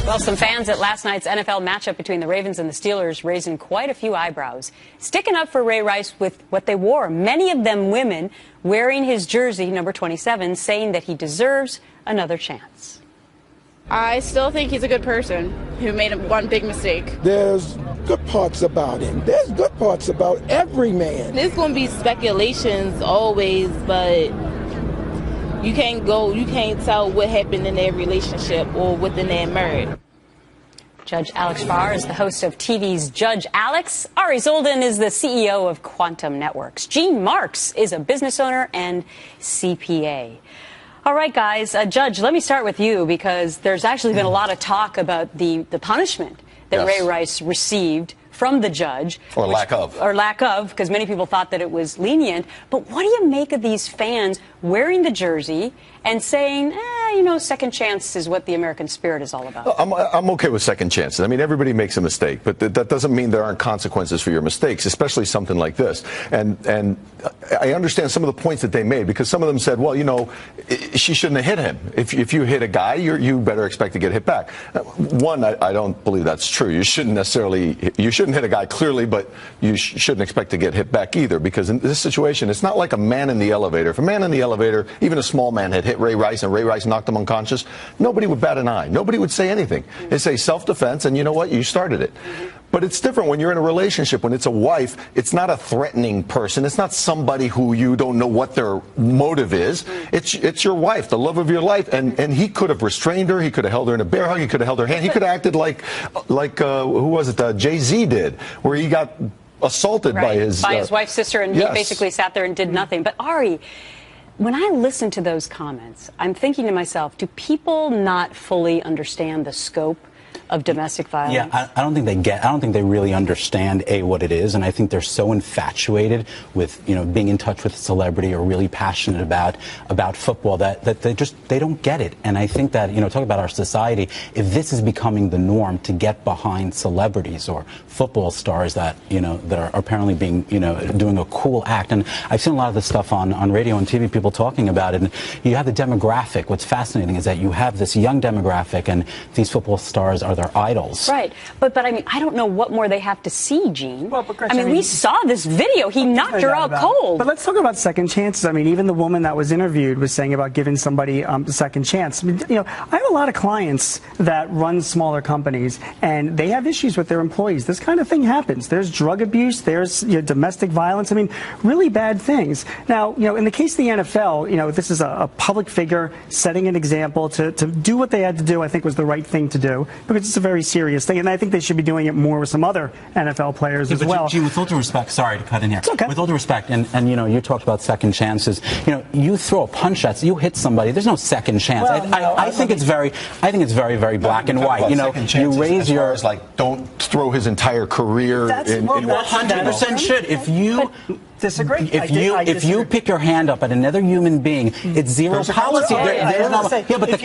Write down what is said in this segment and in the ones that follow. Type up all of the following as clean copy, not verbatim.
Well, some fans at last night's NFL matchup between the Ravens and the Steelers raising quite a few eyebrows, sticking up for Ray Rice with what they wore, many of them women wearing his jersey, number 27, saying that he deserves another chance. I still think he's a good person who made one big mistake. There's good parts about him. There's good parts about every man. There's going to be speculations always, but you can't tell what happened in their relationship or within their marriage. Judge Alex Farr is the host of TV's Judge Alex. Ari Zoldan is the CEO of Quantum Networks. Gene Marks is a business owner and CPA. All right, guys. Judge, let me start with you because there's actually been a lot of talk about the punishment that Ray Rice received from the judge. Or lack of, because many people thought that it was lenient. But what do you make of these fans wearing the jersey and saying, second chance is what the American spirit is all about? I'm okay with second chances. I mean, everybody makes a mistake, but that doesn't mean there aren't consequences for your mistakes, especially something like this. And I understand some of the points that they made, because some of them said, well, she shouldn't have hit him. If you hit a guy, you better expect to get hit back. One, I don't believe that's true. You shouldn't hit a guy clearly, but you shouldn't expect to get hit back either, because in this situation, it's not like a man in the elevator. If a man in the elevator, even a small man, had hit Ray Rice and Ray Rice knocked him unconscious, nobody would bat an eye. Nobody would say anything. They say self-defense, and you know what? You started it. But it's different when you're in a relationship. When it's a wife, it's not a threatening person. It's not somebody who you don't know what their motive is. It's your wife, the love of your life. And he could have restrained her. He could have held her in a bear hug. He could have held her hand. He could have acted like who was it? Jay-Z did, where he got assaulted by his wife's sister, and he basically sat there and did nothing. But Ari, when I listen to those comments, I'm thinking to myself, do people not fully understand the scope of domestic violence? Yeah, I don't think they really understand what it is, and I think they're so infatuated with being in touch with a celebrity or really passionate about football that they don't get it. And I think that talk about our society, if this is becoming the norm to get behind celebrities or football stars that that are apparently being doing a cool act, and I've seen a lot of this stuff on radio and TV, people talking about it, and you have the demographic. What's fascinating is that you have this young demographic, and these football stars are their idols. Right. But I mean, I don't know what more they have to see, Gene. Well, but Gretchen, we saw this video. He knocked her out cold. But let's talk about second chances. I mean, even the woman that was interviewed was saying about giving somebody a second chance. I mean, I have a lot of clients that run smaller companies, and they have issues with their employees. This kind of thing happens. There's drug abuse. There's domestic violence. I mean, really bad things. Now, in the case of the NFL, this is a public figure setting an example to do what they had to do. I think was the right thing to do, because it's a very serious thing, and I think they should be doing it more with some other NFL players as well. Gene, with all due respect, sorry to cut in here. It's okay. With all due respect, and you talked about second chances. You throw a punch at, you hit somebody. There's no second chance. Well, I think it's very very black and white. You raise your don't throw his entire career. You 100% should. If you disagree. If you pick your hand up at another human being, it's zero policy. If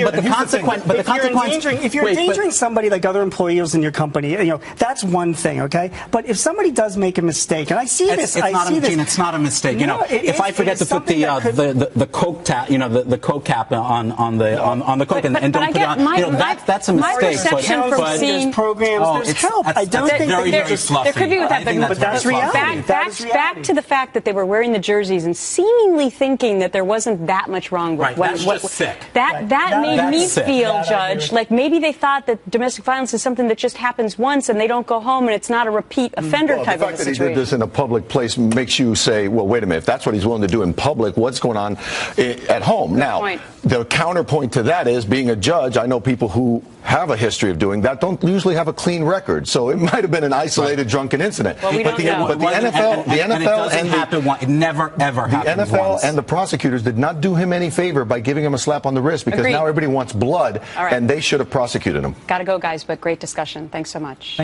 you're endangering somebody like other employees in your company, that's one thing, okay? But if somebody does make a mistake, and I see this, Gene, it's not a mistake. If I forget to put the Coke tap, the Coke cap on the Coke and don't put it on, that's a mistake. There's programs, there's help. I don't think there could be with that, but that's reality. Back to the fact that they were wearing the jerseys and seemingly thinking that there wasn't that much wrong with that's just sick. That made me feel, Judge, like maybe they thought that domestic violence is something that just happens once and they don't go home and it's not a repeat offender type of a situation. The fact that he did this in a public place makes you say, well, wait a minute, if that's what he's willing to do in public, what's going on at home? Now, the counterpoint to that is, being a judge, I know people who have a history of doing that don't usually have a clean record. So it might have been an isolated drunken incident. Well, but the NFL and the prosecutors did not do him any favor by giving him a slap on the wrist, because now everybody wants blood, and they should have prosecuted him. Got to go, guys, but great discussion. Thanks so much.